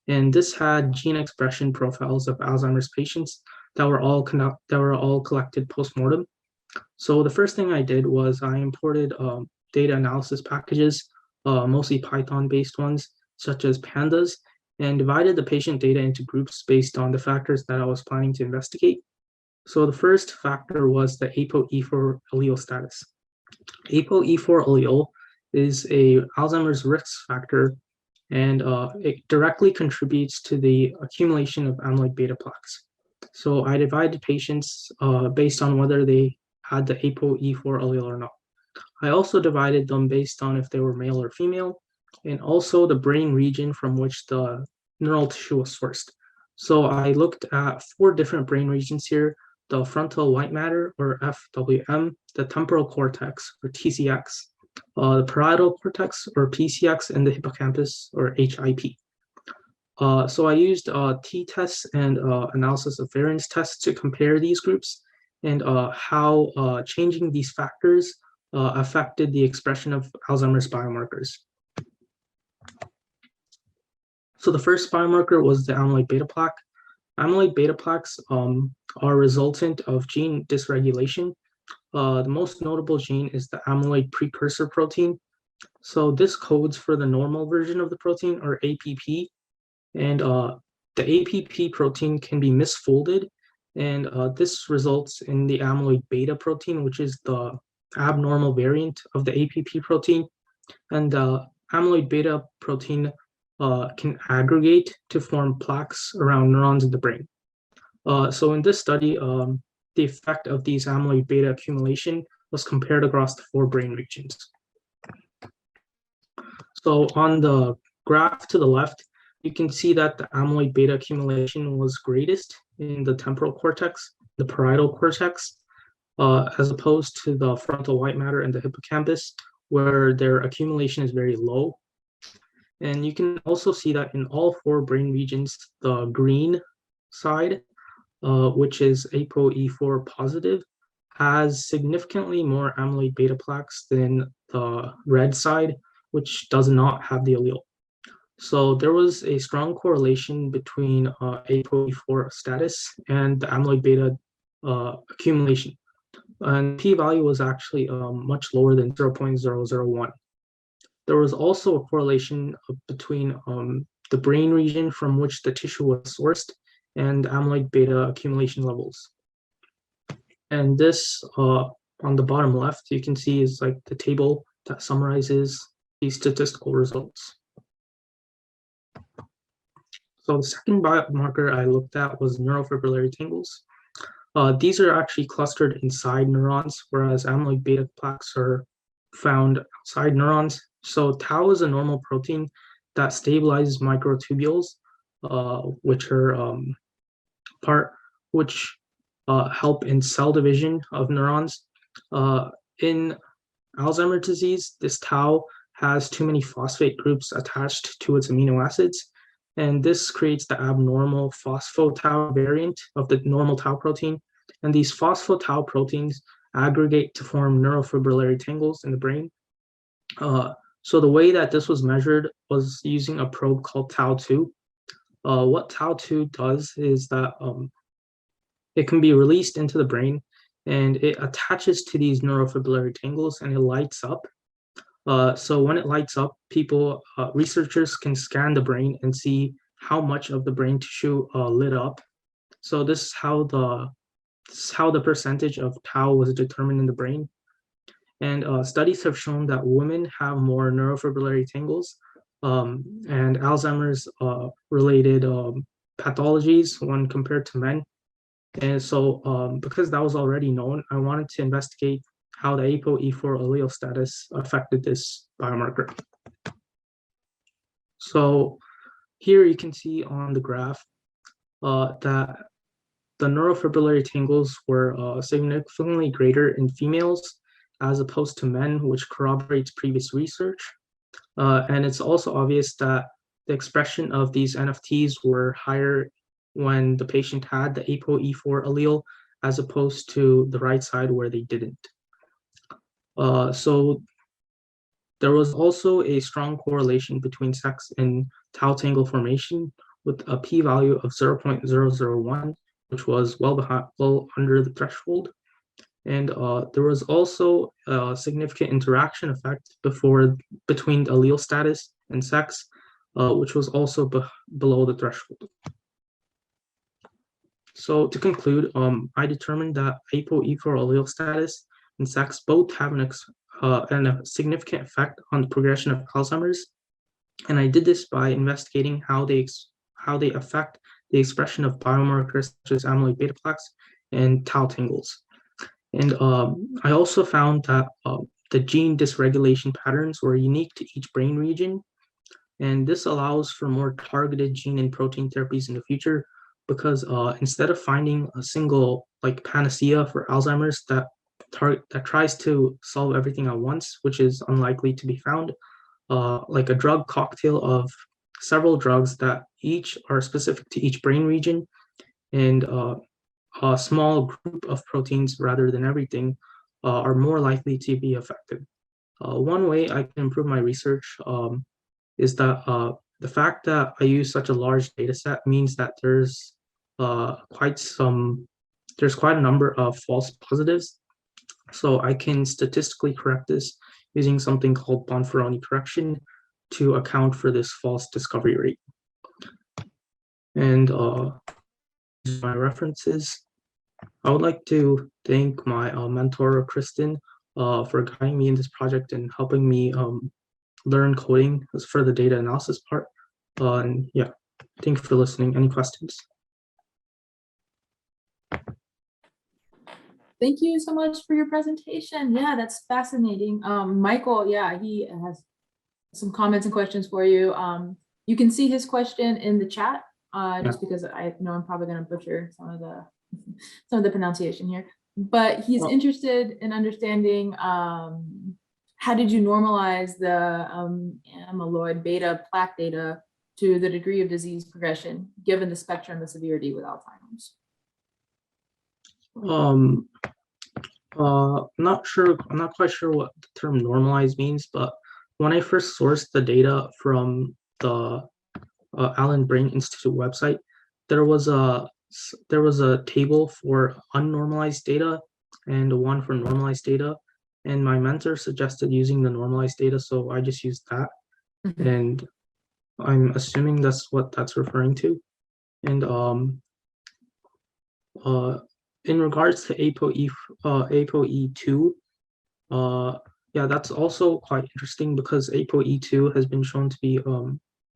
And this had gene expression profiles of Alzheimer's patients that were all collected post-mortem. So the first thing I did was I imported data analysis packages, mostly Python-based ones, such as pandas, and divided the patient data into groups based on the factors that I was planning to investigate. So the first factor was the ApoE4 allele status. ApoE4 allele is a Alzheimer's risk factor, and it directly contributes to the accumulation of amyloid beta plaques. So I divided patients based on whether they had the ApoE4 allele or not. I also divided them based on if they were male or female, and also the brain region from which the neural tissue was sourced. So I looked at 4 different brain regions here: the frontal white matter, or FWM, the temporal cortex, or TCX, the parietal cortex, or PCX, and the hippocampus, or HIP. So I used t-tests and analysis of variance tests to compare these groups and how changing these factors affected the expression of Alzheimer's biomarkers. So the first biomarker was the amyloid beta plaque. Amyloid beta plaques are resultant of gene dysregulation. The most notable gene is the amyloid precursor protein. So this codes for the normal version of the protein, or APP, and the APP protein can be misfolded And this results in the amyloid beta protein, which is the abnormal variant of the APP protein. And the amyloid beta protein can aggregate to form plaques around neurons in the brain. So in this study, the effect of these amyloid beta accumulation was compared across the 4 brain regions. So on the graph to the left, you can see that the amyloid beta accumulation was greatest in the temporal cortex, the parietal cortex, as opposed to the frontal white matter and the hippocampus, where their accumulation is very low. And you can also see that in all 4 brain regions, the green side, which is ApoE4 positive, has significantly more amyloid beta plaques than the red side, which does not have the allele. So there was a strong correlation between ApoE4 status and the amyloid beta accumulation. And p-value was actually much lower than 0.001. There was also a correlation between the brain region from which the tissue was sourced and amyloid beta accumulation levels. And this, on the bottom left, you can see is like the table that summarizes these statistical results. So the second biomarker I looked at was neurofibrillary tangles. These are actually clustered inside neurons, whereas amyloid beta plaques are found outside neurons. So tau is a normal protein that stabilizes microtubules, which are help in cell division of neurons. In Alzheimer's disease, this tau has too many phosphate groups attached to its amino acids, and this creates the abnormal phosphotau variant of the normal tau protein. And these phosphotau proteins aggregate to form neurofibrillary tangles in the brain. So the way that this was measured was using a probe called tau2. What tau2 does is that it can be released into the brain, and it attaches to these neurofibrillary tangles and it lights up. So when it lights up, researchers can scan the brain and see how much of the brain tissue lit up. So this is how the percentage of tau was determined in the brain. And studies have shown that women have more neurofibrillary tangles and Alzheimer's related pathologies when compared to men. And so because that was already known, I wanted to investigate how the ApoE4 allele status affected this biomarker. So here you can see on the graph that the neurofibrillary tangles were significantly greater in females as opposed to men, which corroborates previous research. And it's also obvious that the expression of these NFTs were higher when the patient had the ApoE4 allele as opposed to the right side where they didn't. So there was also a strong correlation between sex and tau tangle formation with a p-value of 0.001, which was well under the threshold. And there was also a significant interaction effect between allele status and sex, which was also below the threshold. So to conclude, I determined that ApoE4 allele status and sex both have a significant effect on the progression of Alzheimer's. And I did this by investigating how they affect the expression of biomarkers such as amyloid beta plaques and tau tangles. And I also found that the gene dysregulation patterns were unique to each brain region. And this allows for more targeted gene and protein therapies in the future, because instead of finding a single panacea for Alzheimer's that tries to solve everything at once, which is unlikely to be found, like a drug cocktail of several drugs that each are specific to each brain region, and a small group of proteins rather than everything are more likely to be effective. One way I can improve my research is that the fact that I use such a large data set means that there's quite a number of false positives. So I can statistically correct this using something called Bonferroni correction to account for this false discovery rate. And my references. I would like to thank my mentor, Kristen, for guiding me in this project and helping me learn coding for the data analysis part. And yeah, thank you for listening. Any questions? Thank you so much for your presentation. Yeah, that's fascinating. Michael, yeah, he has some comments and questions for you. You can see his question in the chat, just because I know I'm probably going to butcher some of the pronunciation here. But he's interested in understanding how did you normalize the amyloid beta plaque data to the degree of disease progression, given the spectrum of severity with Alzheimer's? I'm not quite sure what the term normalize means, but when I first sourced the data from the Allen Brain Institute website, there was a table for unnormalized data and one for normalized data, and my mentor suggested using the normalized data, so I just used that. And I'm assuming that's what that's referring to. And in regards to ApoE2, yeah, that's also quite interesting because ApoE2 has been shown to be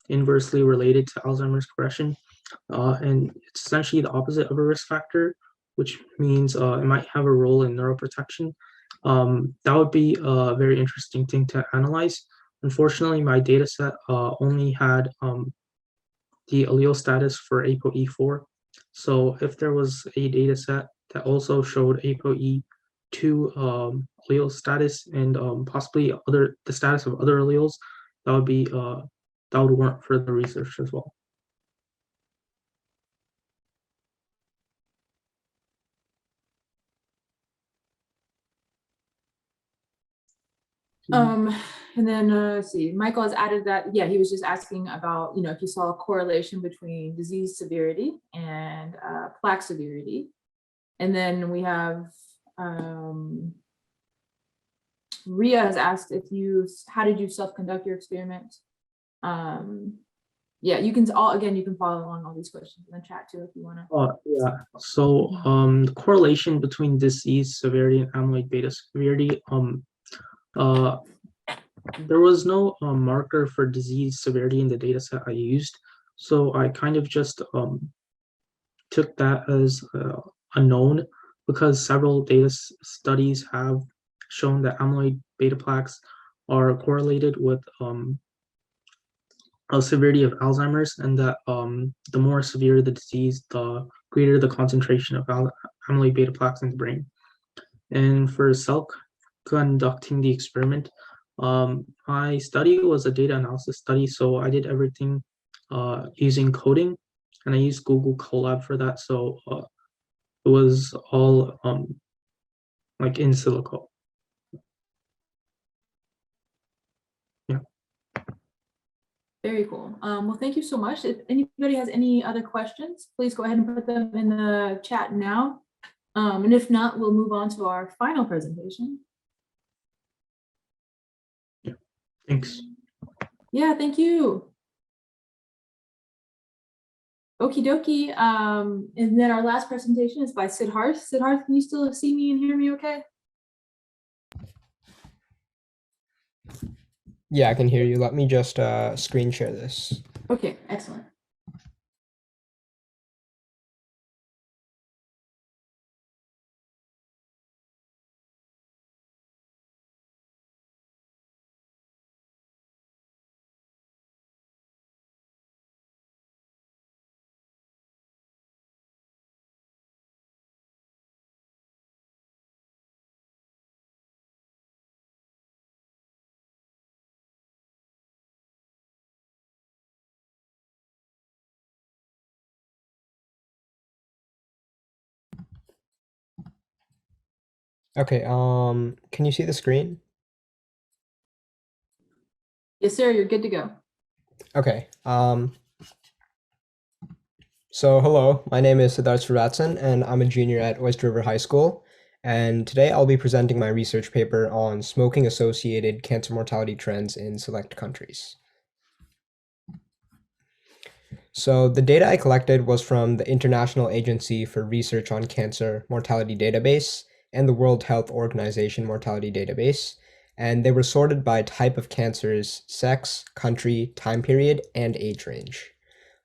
inversely related to Alzheimer's progression, and it's essentially the opposite of a risk factor, which means it might have a role in neuroprotection. That would be a very interesting thing to analyze. Unfortunately, my data set only had the allele status for ApoE4. So if there was a data set that also showed ApoE2 allele status and possibly the status of other alleles, that would warrant further research as well. And then let's see, Michael has added that, yeah, he was just asking about, if you saw a correlation between disease severity and plaque severity. And then we have Rhea has asked how did you self-conduct your experiment? Yeah, you can follow along all these questions in the chat too if you want to. Yeah. So the correlation between disease severity and amyloid beta severity, there was no marker for disease severity in the data set I used. So I kind of just took that as a known because several data studies have shown that amyloid beta plaques are correlated with severity of Alzheimer's, and that the more severe the disease, the greater the concentration of amyloid beta plaques in the brain. And for self-conducting the experiment, my study was a data analysis study, so I did everything using coding, and I used Google Colab for that. So it was all like in silico. Yeah. Very cool. Well, thank you so much. If anybody has any other questions, please go ahead and put them in the chat now. And if not, we'll move on to our final presentation. Yeah, thanks. Yeah, thank you. Okie dokie. And then our last presentation is by Siddharth. Siddharth, can you still see me and hear me okay? Yeah, I can hear you. Let me just screen share this. Okay, excellent. Okay, can you see the screen? Yes, sir, you're good to go. Okay, so hello, my name is Siddharth Srivatsan, and I'm a junior at Oyster River High School. And today I'll be presenting my research paper on smoking-associated cancer mortality trends in select countries. So the data I collected was from the International Agency for Research on Cancer Mortality Database and the World Health Organization Mortality Database, and they were sorted by type of cancers, sex, country, time period, and age range.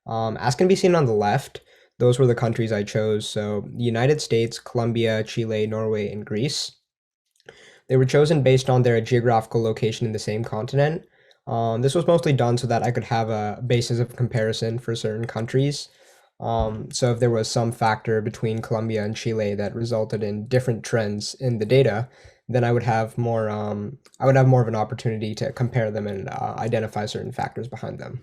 As can be seen on the left, those were the countries I chose. So the United States, Colombia, Chile, Norway, and Greece. They were chosen based on their geographical location in the same continent. This was mostly done so that I could have a basis of comparison for certain countries. So if there was some factor between Colombia and Chile that resulted in different trends in the data, then I would have more of an opportunity to compare them and identify certain factors behind them.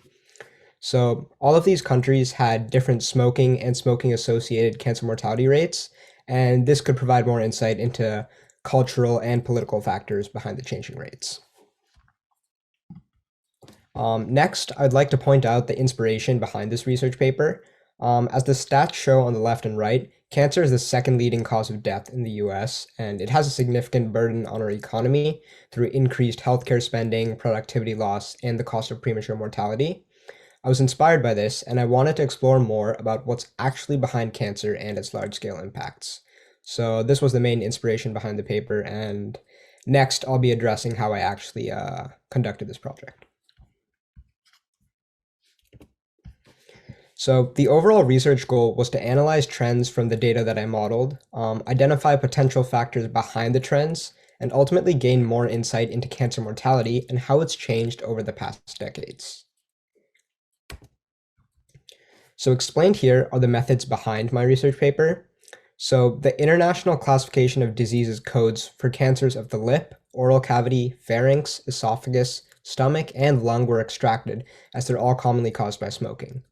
So all of these countries had different smoking and smoking associated cancer mortality rates, and this could provide more insight into cultural and political factors behind the changing rates. Next, I'd like to point out the inspiration behind this research paper. As the stats show on the left and right, cancer is the second leading cause of death in the US, and it has a significant burden on our economy through increased healthcare spending, productivity loss, and the cost of premature mortality. I was inspired by this, and I wanted to explore more about what's actually behind cancer and its large-scale impacts. So this was the main inspiration behind the paper, and next I'll be addressing how I actually conducted this project. So the overall research goal was to analyze trends from the data that I modeled, identify potential factors behind the trends, and ultimately gain more insight into cancer mortality and how it's changed over the past decades. So explained here are the methods behind my research paper. So the International Classification of Diseases codes for cancers of the lip, oral cavity, pharynx, esophagus, stomach, and lung were extracted, as they're all commonly caused by smoking.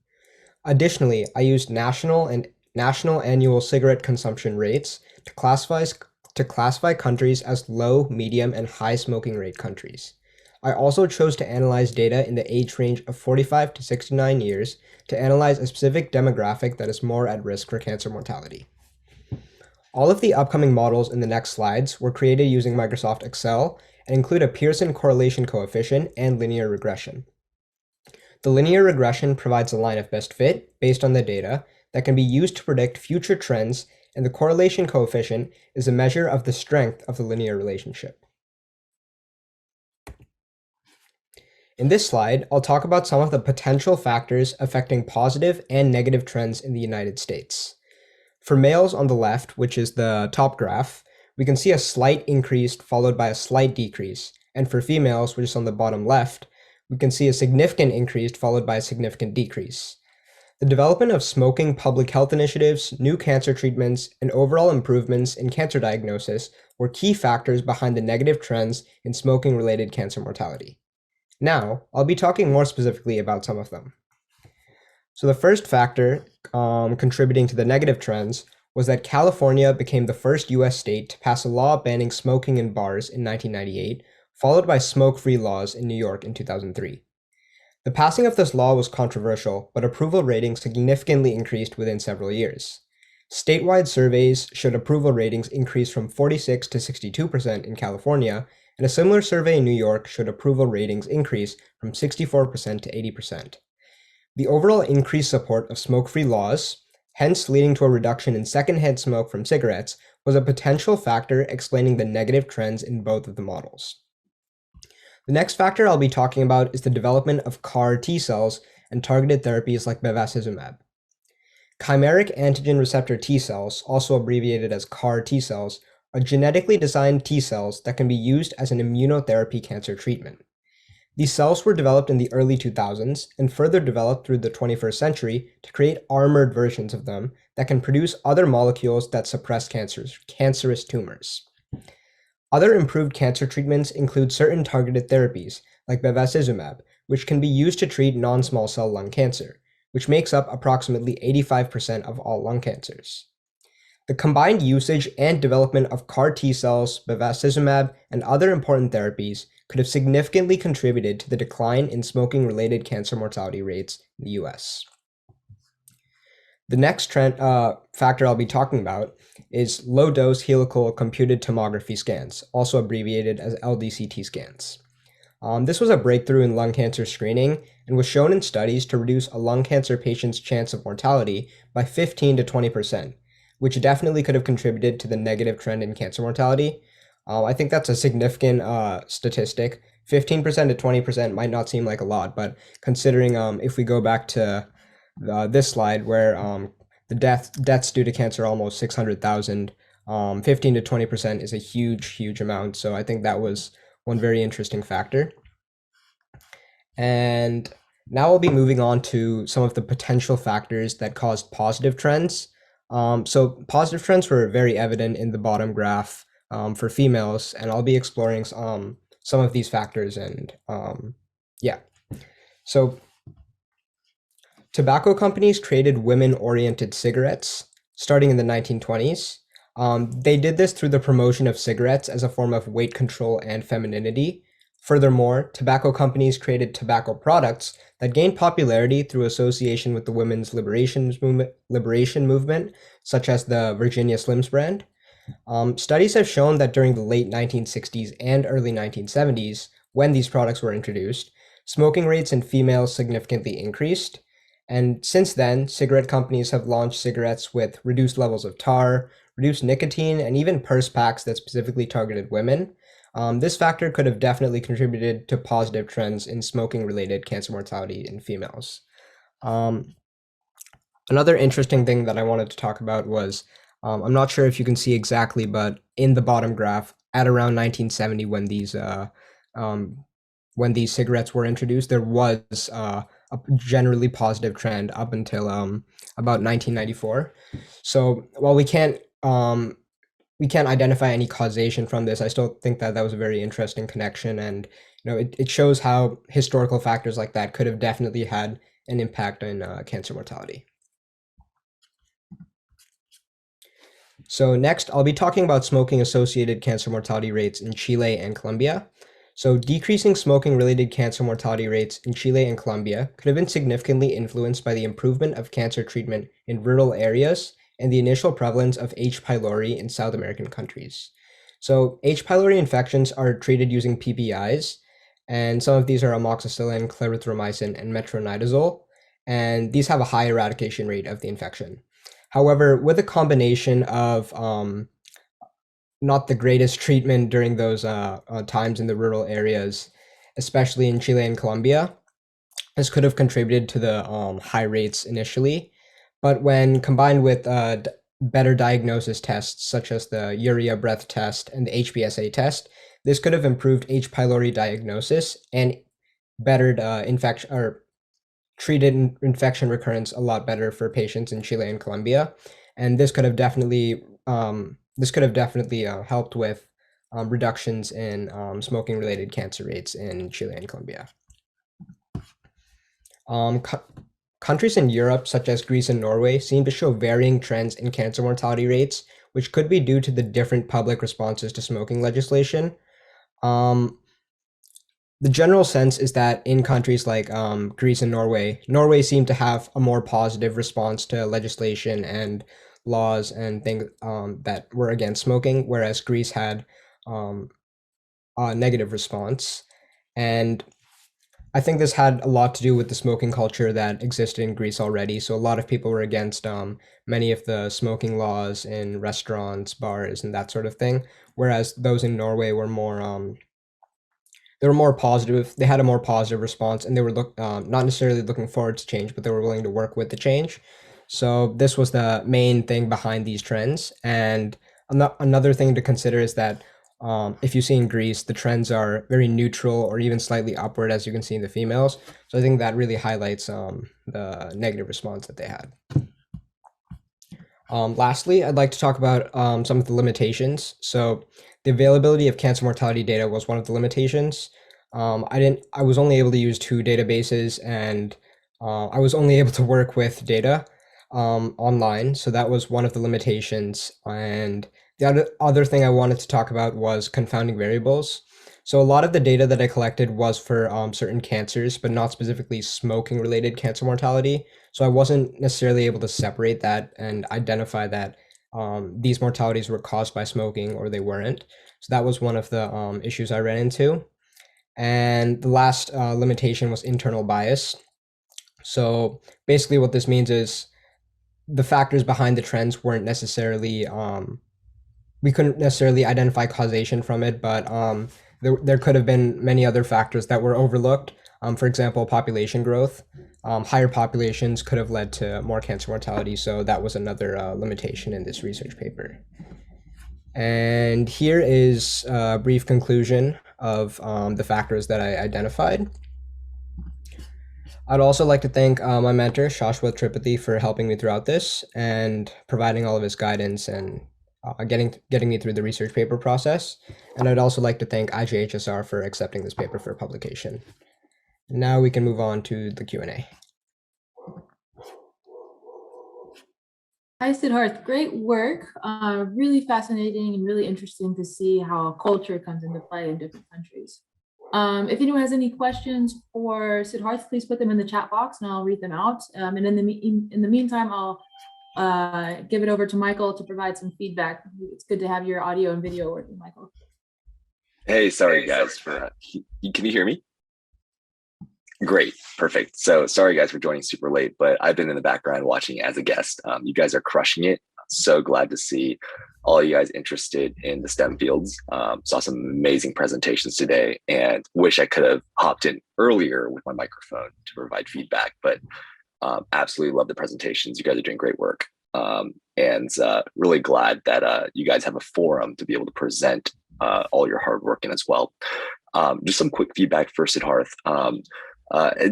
Additionally, I used national annual cigarette consumption rates to classify countries as low, medium, and high smoking rate countries. I also chose to analyze data in the age range of 45 to 69 years to analyze a specific demographic that is more at risk for cancer mortality. All of the upcoming models in the next slides were created using Microsoft Excel and include a Pearson correlation coefficient and linear regression. The linear regression provides a line of best fit based on the data that can be used to predict future trends, and the correlation coefficient is a measure of the strength of the linear relationship. In this slide, I'll talk about some of the potential factors affecting positive and negative trends in the United States. For males on the left, which is the top graph, we can see a slight increase followed by a slight decrease. And for females, which is on the bottom left, we can see a significant increase followed by a significant decrease. The development of smoking public health initiatives, new cancer treatments, and overall improvements in cancer diagnosis were key factors behind the negative trends in smoking-related cancer mortality. Now, I'll be talking more specifically about some of them. So the first factor contributing to the negative trends was that California became the first US state to pass a law banning smoking in bars in 1998, followed by smoke-free laws in New York in 2003. The passing of this law was controversial, but approval ratings significantly increased within several years. Statewide surveys showed approval ratings increase from 46 to 62% in California, and a similar survey in New York showed approval ratings increase from 64% to 80%. The overall increased support of smoke-free laws, hence leading to a reduction in secondhand smoke from cigarettes, was a potential factor explaining the negative trends in both of the models. The next factor I'll be talking about is the development of CAR T cells and targeted therapies like bevacizumab. Chimeric antigen receptor T cells, also abbreviated as CAR T cells, are genetically designed T cells that can be used as an immunotherapy cancer treatment. These cells were developed in the early 2000s and further developed through the 21st century to create armored versions of them that can produce other molecules that suppress cancerous tumors. Other improved cancer treatments include certain targeted therapies, like bevacizumab, which can be used to treat non-small cell lung cancer, which makes up approximately 85% of all lung cancers. The combined usage and development of CAR T cells, bevacizumab, and other important therapies could have significantly contributed to the decline in smoking-related cancer mortality rates in the US. The next factor I'll be talking about is low-dose helical computed tomography scans, also abbreviated as LDCT scans. This was a breakthrough in lung cancer screening and was shown in studies to reduce a lung cancer patient's chance of mortality by 15 to 20%, which definitely could have contributed to the negative trend in cancer mortality. I think that's a significant statistic. 15% to 20% might not seem like a lot, but considering if we go back to this slide where the deaths due to cancer are almost 600,000, 15 to 20% is a huge amount. So I think that was one very interesting factor. And now we'll be moving on to some of the potential factors that caused positive trends. So positive trends were very evident in the bottom graph for females, and I'll be exploring some of these factors. And yeah, so tobacco companies created women-oriented cigarettes starting in the 1920s. They did this through the promotion of cigarettes as a form of weight control and femininity. Furthermore, tobacco companies created tobacco products that gained popularity through association with the women's liberation movement, such as the Virginia Slims brand. Studies have shown that during the late 1960s and early 1970s, when these products were introduced, smoking rates in females significantly increased. And since then, cigarette companies have launched cigarettes with reduced levels of tar, reduced nicotine, and even purse packs that specifically targeted women. This factor could have definitely contributed to positive trends in smoking-related cancer mortality in females. Another interesting thing that I wanted to talk about was, I'm not sure if you can see exactly, but in the bottom graph, at around 1970, when these cigarettes were introduced, there was a generally positive trend up until about 1994. So while we can't identify any causation from this, I still think that that was a very interesting connection, and it shows how historical factors like that could have definitely had an impact on cancer mortality. So next, I'll be talking about smoking-associated cancer mortality rates in Chile and Colombia. So decreasing smoking-related cancer mortality rates in Chile and Colombia could have been significantly influenced by the improvement of cancer treatment in rural areas and the initial prevalence of H. pylori in South American countries. So H. pylori infections are treated using PPIs, and some of these are amoxicillin, clarithromycin, and metronidazole, and these have a high eradication rate of the infection. However, with a combination of not the greatest treatment during those times in the rural areas, especially in Chile and Colombia, this could have contributed to the high rates initially. But when combined with better diagnosis tests, such as the urea breath test and the HBsA test, this could have improved H. pylori diagnosis and bettered infection or treated infection recurrence a lot better for patients in Chile and Colombia, and this could have definitely helped with reductions in smoking-related cancer rates in Chile and Colombia. Countries in Europe, such as Greece and Norway, seem to show varying trends in cancer mortality rates, which could be due to the different public responses to smoking legislation. The general sense is that in countries like Greece and Norway seem to have a more positive response to legislation and laws and things that were against smoking, whereas Greece had a negative response. And I think this had a lot to do with the smoking culture that existed in Greece already. So a lot of people were against many of the smoking laws in restaurants, bars, and that sort of thing, whereas those in Norway were more positive. They had a more positive response, and they were not necessarily looking forward to change, but they were willing to work with the change. So this was the main thing behind these trends. And another thing to consider is that if you see in Greece, the trends are very neutral or even slightly upward, as you can see in the females. So I think that really highlights the negative response that they had. Lastly, I'd like to talk about some of the limitations. So the availability of cancer mortality data was one of the limitations. I was only able to use 2 databases, and I was only able to work with data online. So that was one of the limitations. And the other thing I wanted to talk about was confounding variables. So a lot of the data that I collected was for certain cancers, but not specifically smoking related cancer mortality. So I wasn't necessarily able to separate that and identify that these mortalities were caused by smoking or they weren't. So that was one of the issues I ran into. And the last limitation was internal bias. So basically what this means is the factors behind the trends weren't necessarily, we couldn't necessarily identify causation from it, but there could have been many other factors that were overlooked. For example, population growth. Higher populations could have led to more cancer mortality, so that was another limitation in this research paper. And here is a brief conclusion of the factors that I identified. I'd also like to thank my mentor, Shashwat Tripathi, for helping me throughout this and providing all of his guidance and getting me through the research paper process. And I'd also like to thank IJHSR for accepting this paper for publication. Now we can move on to the Q&A. Hi, Siddharth. Great work. Really fascinating and really interesting to see how culture comes into play in different countries. If anyone has any questions for Siddharth, please put them in the chat box and I'll read them out. And in the meantime, I'll give it over to Michael to provide some feedback. It's good to have your audio and video working, Michael. Hey, sorry guys for, can you hear me? Great, perfect. So sorry guys for joining super late, but I've been in the background watching as a guest. You guys are crushing it. So glad to see all you guys interested in the STEM fields. Saw some amazing presentations today and wish I could have hopped in earlier with my microphone to provide feedback, but absolutely love the presentations. You guys are doing great work. And really glad that you guys have a forum to be able to present all your hard work in as well. Just some quick feedback for Siddharth.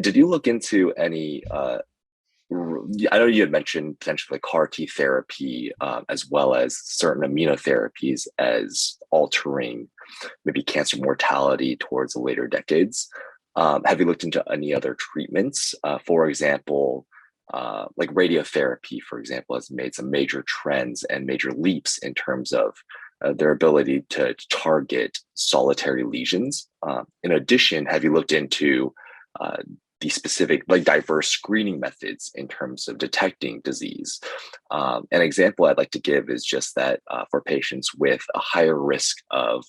Did you look into any, I know you had mentioned potentially CAR T therapy as well as certain immunotherapies as altering maybe cancer mortality towards the later decades. Have you looked into any other treatments? For example, like radiotherapy, for example, has made some major trends and major leaps in terms of their ability to target solitary lesions. In addition, have you looked into the specific, like diverse screening methods in terms of detecting disease? An example I'd like to give is just that for patients with a higher risk of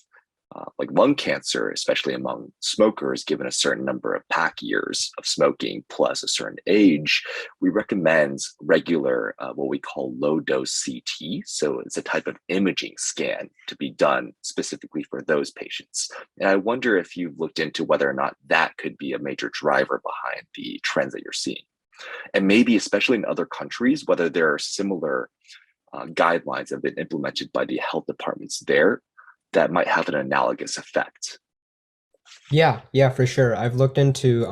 like lung cancer, especially among smokers, given a certain number of pack years of smoking plus a certain age, we recommend regular what we call low dose CT. So it's a type of imaging scan to be done specifically for those patients. And I wonder if you've looked into whether or not that could be a major driver behind the trends that you're seeing. And maybe especially in other countries, whether there are similar guidelines that have been implemented by the health departments there that might have an analogous effect. Yeah, for sure. I've looked into,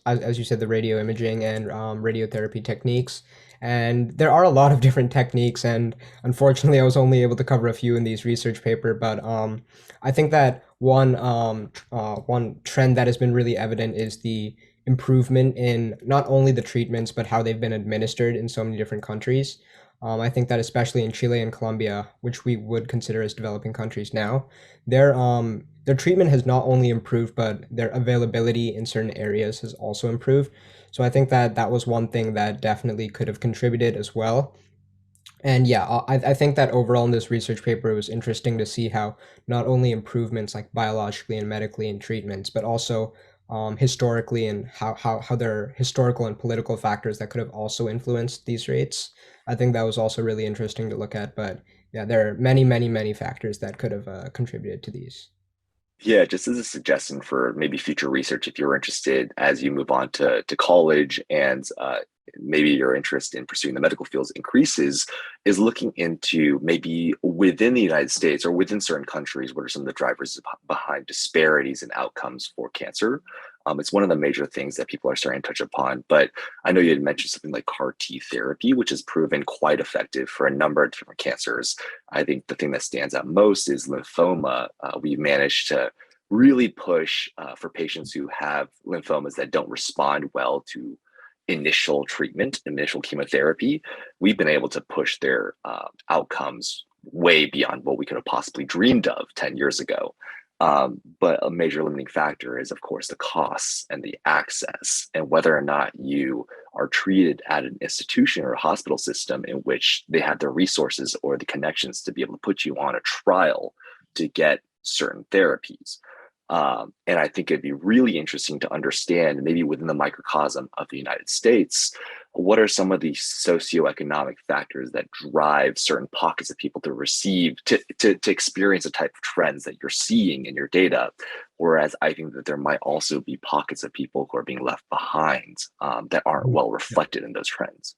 as you said, the radio imaging and radiotherapy techniques, and there are a lot of different techniques. And unfortunately, I was only able to cover a few in these research paper. But I think that one trend that has been really evident is the improvement in not only the treatments but how they've been administered in so many different countries. I think that especially in Chile and Colombia, which we would consider as developing countries now, their treatment has not only improved, but their availability in certain areas has also improved. So I think that that was one thing that definitely could have contributed as well. And yeah, I think that overall in this research paper, it was interesting to see how not only improvements like biologically and medically in treatments, but also historically and how there are historical and political factors that could have also influenced these rates. I think that was also really interesting to look at. But yeah, there are many factors that could have contributed to these. Yeah, just as a suggestion for maybe future research, if you're interested as you move on to college and maybe your interest in pursuing the medical fields increases, is looking into maybe within the United States or within certain countries, what are some of the drivers behind disparities in outcomes for cancer? It's one of the major things that people are starting to touch upon, but I know you had mentioned something like CAR T therapy, which has proven quite effective for a number of different cancers. I think the thing that stands out most is lymphoma. We've managed to really push for patients who have lymphomas that don't respond well to initial treatment, initial chemotherapy. We've been able to push their outcomes way beyond what we could have possibly dreamed of 10 years ago. But a major limiting factor is, of course, the costs and the access, and whether or not you are treated at an institution or a hospital system in which they have the resources or the connections to be able to put you on a trial to get certain therapies. And I think it'd be really interesting to understand, maybe within the microcosm of the United States, what are some of the socioeconomic factors that drive certain pockets of people to experience the type of trends that you're seeing in your data? Whereas I think that there might also be pockets of people who are being left behind that aren't well reflected in those trends.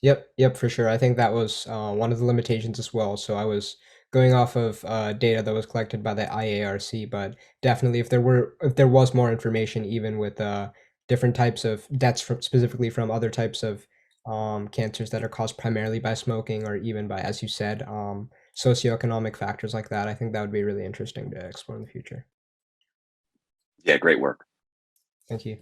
Yep, for sure. I think that was one of the limitations as well. So I was going off of data that was collected by the IARC, but definitely if there was more information, even with different types of deaths specifically from other types of cancers that are caused primarily by smoking, or even by, as you said, socioeconomic factors like that, I think that would be really interesting to explore in the future. Yeah, great work. Thank you.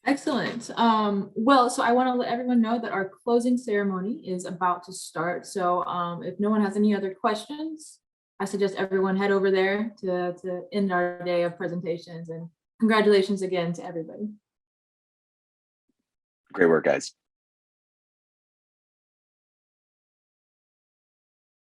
Excellent. Well, so I want to let everyone know that our closing ceremony is about to start. So if no one has any other questions, I suggest everyone head over there to end our day of presentations, and congratulations again to everybody. Great work, guys.